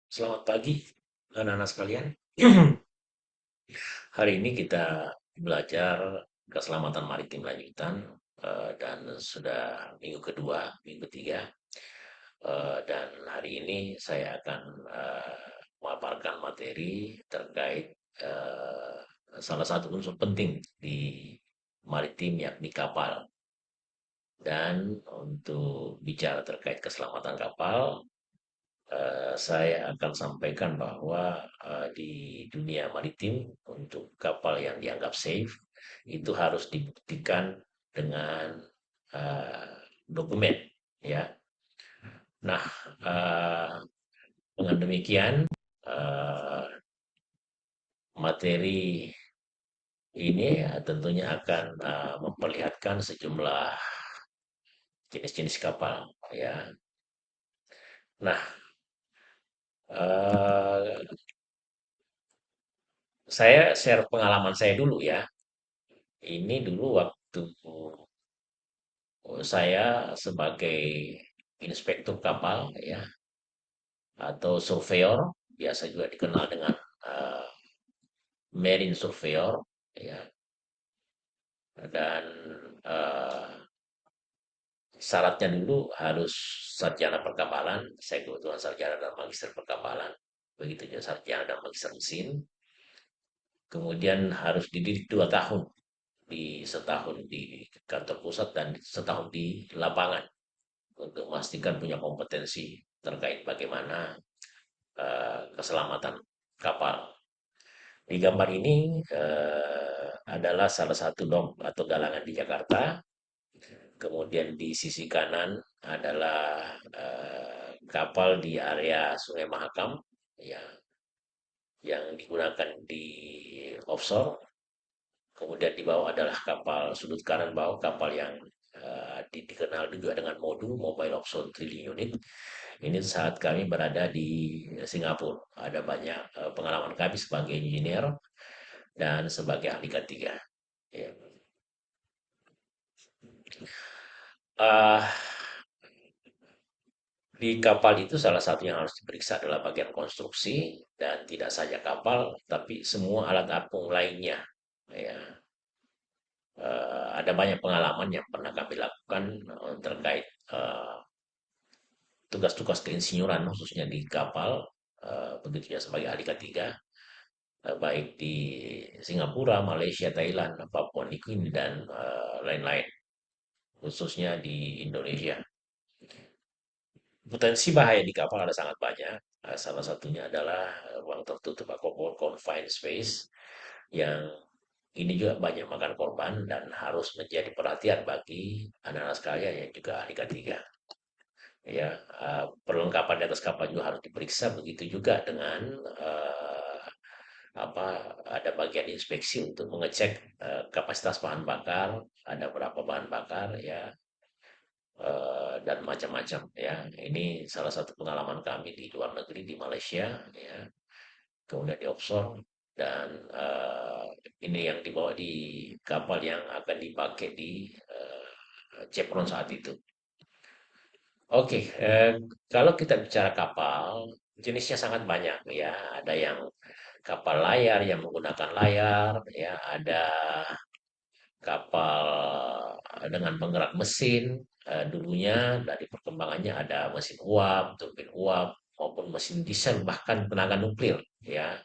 Selamat pagi, anak-anak sekalian. Hari ini kita belajar keselamatan maritim lanjutan dan sudah minggu kedua, minggu ketiga. Dan hari ini saya akan memaparkan materi terkait eh, salah satu unsur penting di maritim yakni kapal. Dan untuk bicara terkait keselamatan kapal, saya akan sampaikan bahwa di dunia maritim untuk kapal yang dianggap safe itu harus dibuktikan dengan eh, dokumen, ya. Nah, eh, dengan demikian eh, materi ini tentunya akan memperlihatkan sejumlah jenis-jenis kapal, ya. Nah, eh, saya share pengalaman saya dulu, ya. Ini dulu waktu saya sebagai inspektur kapal, ya, atau surveyor, biasa juga dikenal dengan eh, marine surveyor, ya. Dan eh, syaratnya dulu harus sarjana perkapalan. Saya kebetulan sarjana dan magister perkapalan, begitu juga sarjana dan magister mesin. Kemudian harus dididik 2 tahun, setahun di kantor pusat dan setahun di lapangan untuk memastikan punya kompetensi terkait bagaimana keselamatan kapal. Di gambar ini adalah salah satu dok atau galangan di Jakarta. Kemudian di sisi kanan adalah kapal di area Sungai Mahakam, ya, yang digunakan di offshore. Kemudian di bawah adalah kapal sudut kanan bawah, kapal yang dikenal juga dengan MODU, Mobile Offshore Drilling Unit. Ini saat kami berada di Singapura. Ada banyak pengalaman kami sebagai engineer dan sebagai ahli ketiga. Ya. Uh, di kapal itu salah satu yang harus diperiksa adalah bagian konstruksi dan tidak saja kapal, tapi semua alat apung lainnya. Ya. Ada banyak pengalaman yang pernah kami lakukan terkait tugas-tugas keinsinyuran khususnya di kapal, begitu ya sebagai ahli ketiga. Baik di Singapura, Malaysia, Thailand, Papua Nugini, dan lain-lain, khususnya di Indonesia. Potensi bahaya di kapal ada sangat banyak. Salah satunya adalah ruang tertutup atau confined space yang ini juga banyak makan korban dan harus menjadi perhatian bagi anak-anak sekalian yang juga ahli ketiga. Ya, perlengkapan di atas kapal juga harus diperiksa, begitu juga dengan apa ada bagian inspeksi untuk mengecek kapasitas bahan bakar, ada berapa bahan bakar, ya, dan macam-macam, ya. Ini salah satu pengalaman kami di luar negeri di Malaysia, ya, kemudian di offshore, dan ini yang dibawa di kapal yang akan dipakai di Chevron saat itu. Oke, kalau kita bicara kapal, jenisnya sangat banyak, ya. Ada yang kapal layar yang menggunakan layar, ya. Ada kapal dengan penggerak mesin. Dulunya dari perkembangannya ada mesin uap, turbin uap, maupun mesin diesel, bahkan tenaga nuklir, ya.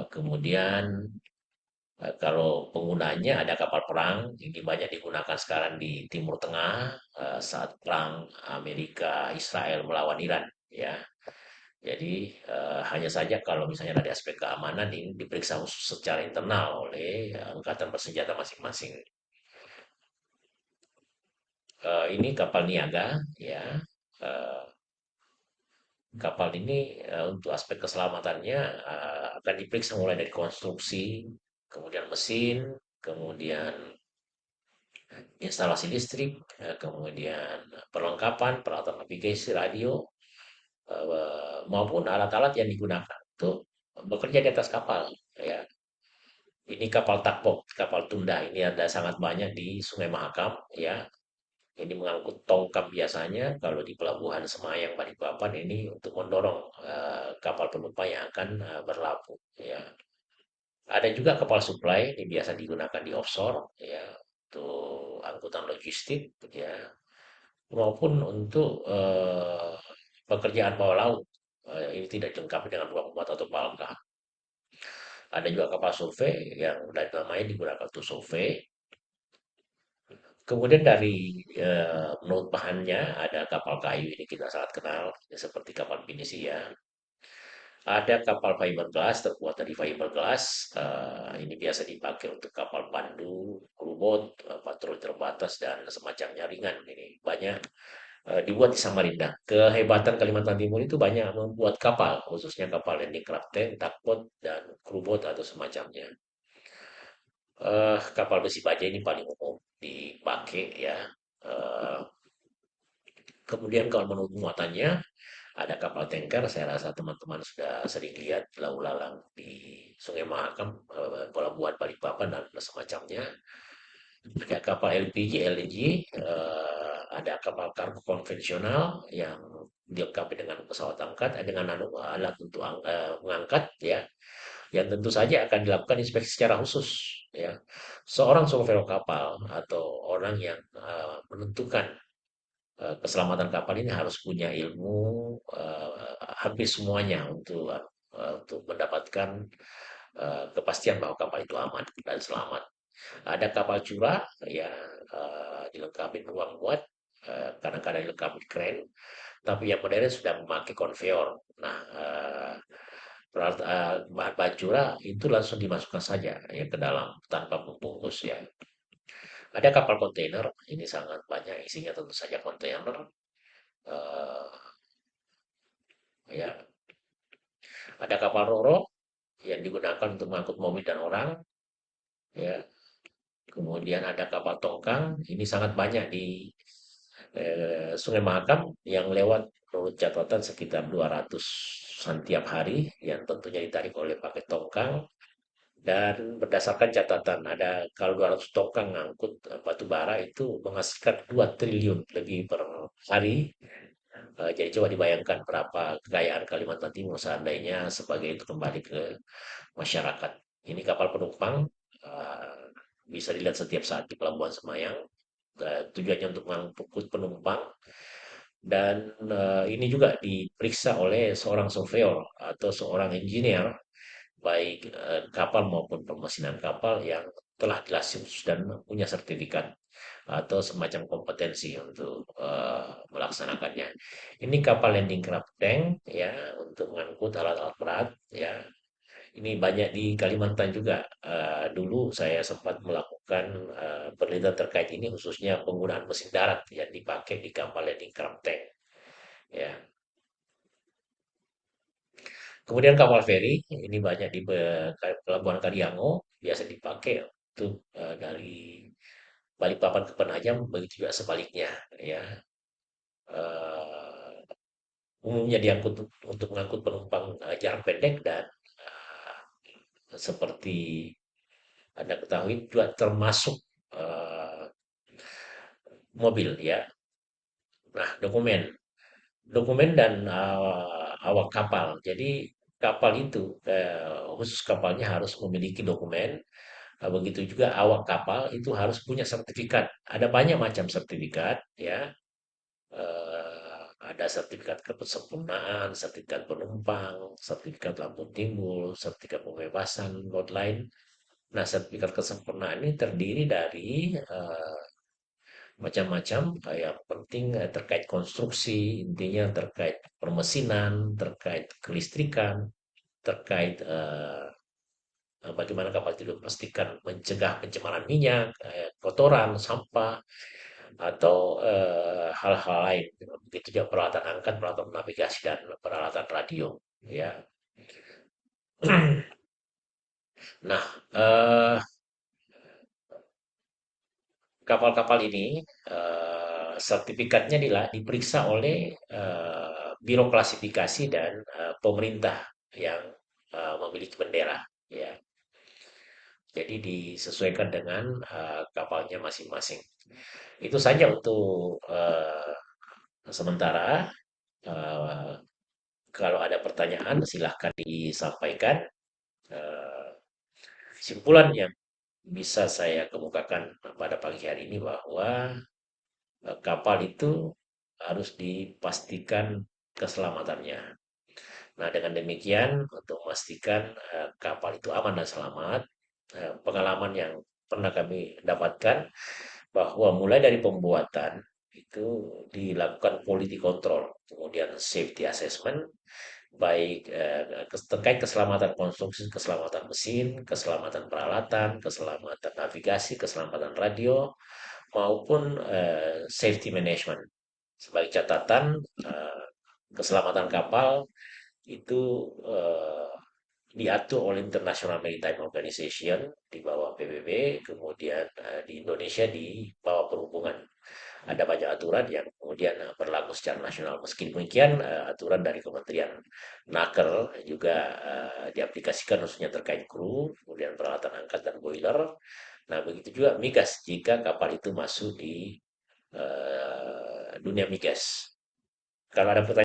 Kemudian kalau penggunanya ada kapal perang, ini banyak digunakan sekarang di Timur Tengah saat perang Amerika Israel melawan Iran, ya. Jadi hanya saja kalau misalnya dari aspek keamanan ini diperiksa khusus secara internal oleh angkatan bersenjata masing-masing. Ini kapal niaga, ya. Eh, Kapal ini untuk aspek keselamatannya akan diperiksa mulai dari konstruksi, kemudian mesin, kemudian instalasi listrik, kemudian perlengkapan, peralatan navigasi radio, maupun alat-alat yang digunakan untuk bekerja di atas kapal. Ya, ini kapal takbok, kapal tunda ini ada sangat banyak di Sungai Mahakam, ya. Ini mengangkut tongkang biasanya kalau di pelabuhan Semayang Balikpapan ini untuk mendorong kapal penumpang yang akan berlabuh. Ya, ada juga kapal supply ini biasa digunakan di offshore ya untuk angkutan logistik ya maupun untuk pekerjaan bawah laut. Ini tidak dilengkapi dengan ruang muat atau palka. Ada juga kapal survei yang dari namanya digunakan untuk survei. Kemudian dari menurut bahannya ada kapal kayu ini kita sangat kenal ya, seperti kapal Pinisia. Ada kapal fiberglass terbuat dari fiberglass. Ini biasa dipakai untuk kapal pandu, krubot, patroli terbatas dan semacamnya ringan. Ini banyak dibuat di Samarinda. Kehebatan Kalimantan Timur itu banyak membuat kapal, khususnya kapal landing craft tank, tugboat, dan krubot atau semacamnya. Kapal besi baja ini paling umum dipakai ya. Eh, Kemudian kalau menurut muatannya, ada kapal tanker, saya rasa teman-teman sudah sering lihat lalu lalang di Sungai Mahakam, pelabuhan Balikpapan dan semacamnya. Ada kapal LPG, LNG, ada kapal kargo konvensional yang dilengkapi dengan pesawat angkat, dengan alat untuk mengangkat, ya, yang tentu saja akan dilakukan inspeksi secara khusus. Ya, seorang surveyor kapal atau orang yang menentukan keselamatan kapal ini harus punya ilmu hampir semuanya untuk mendapatkan kepastian bahwa kapal itu aman dan selamat. Ada kapal curah ya dilengkapi ruang muat, kadang-kadang dilengkapi kren, tapi yang modern sudah memakai konveyor. Nah, bahan-bahan curah itu langsung dimasukkan saja ya ke dalam tanpa membungkus ya. Ada kapal kontainer, ini sangat banyak isinya tentu saja kontainer. eh, ya, ada kapal ro-ro yang digunakan untuk mengangkut mobil dan orang. Ya, kemudian ada kapal tongkang, ini sangat banyak di Sungai Mahakam yang lewat menurut catatan sekitar 200-an tiap hari yang tentunya ditarik oleh pakai tongkang dan berdasarkan catatan ada kalau 200 tongkang ngangkut batu bara itu menghasilkan 2 triliun lebih per hari. Jadi coba dibayangkan berapa kekayaan Kalimantan Timur seandainya sebagai itu kembali ke masyarakat. Ini kapal penumpang eh, bisa dilihat setiap saat di Pelabuhan Semayang. Tujuannya untuk mengangkut penumpang dan ini juga diperiksa oleh seorang surveyor atau seorang engineer baik kapal maupun pemesinan kapal yang telah dilatih dan punya sertifikat atau semacam kompetensi untuk melaksanakannya. Ini kapal landing craft tank ya untuk mengangkut alat-alat berat ya. Ini banyak di Kalimantan juga. Dulu saya sempat melakukan penelitian terkait ini khususnya penggunaan mesin darat yang dipakai di kapal landing craft tank. Ya. Kemudian kapal feri ini banyak di Pelabuhan Kadiango biasa dipakai untuk dari Balikpapan ke Penajam begitu juga sebaliknya ya. Eh, Umumnya diangkut untuk mengangkut penumpang jarak pendek dan seperti Anda ketahui juga termasuk eh, mobil ya. Nah, dokumen, dokumen dan awak kapal. Jadi kapal itu khusus kapalnya harus memiliki dokumen. Begitu juga awak kapal itu harus punya sertifikat. Ada banyak macam sertifikat ya. Ada sertifikat kesempurnaan, sertifikat penumpang, sertifikat lampu timbul, sertifikat pembebasan load line. Nah, sertifikat kesempurnaan ini terdiri dari macam-macam yang penting terkait konstruksi, intinya terkait permesinan, terkait kelistrikan, terkait bagaimana kapal itu memastikan mencegah pencemaran minyak, kotoran, sampah, atau hal-hal lain. Begitu juga peralatan angkat, peralatan navigasi, dan peralatan radio. Ya. Nah, eh, kapal-kapal ini sertifikatnya diperiksa oleh Biro Klasifikasi dan pemerintah yang memiliki bendera. Ya. Jadi disesuaikan dengan kapalnya masing-masing. Itu saja untuk sementara. Eh, Kalau ada pertanyaan, silahkan disampaikan. Eh, Simpulan yang bisa saya kemukakan pada pagi hari ini bahwa kapal itu harus dipastikan keselamatannya. Nah, dengan demikian untuk memastikan kapal itu aman dan selamat, pengalaman yang pernah kami dapatkan bahwa mulai dari pembuatan itu dilakukan quality control, kemudian safety assessment, baik terkait keselamatan konstruksi, keselamatan mesin, keselamatan peralatan, keselamatan navigasi, keselamatan radio, maupun safety management. Sebagai catatan, keselamatan kapal itu diatur oleh International Maritime Organization di bawah PBB, kemudian di Indonesia di bawah perhubungan. Ada banyak aturan yang kemudian berlaku secara nasional. Meski demikian, aturan dari Kementerian Naker juga diaplikasikan khususnya terkait kru, kemudian peralatan angkat dan boiler. Nah, begitu juga migas jika kapal itu masuk di dunia migas. Kalau ada pertanyaan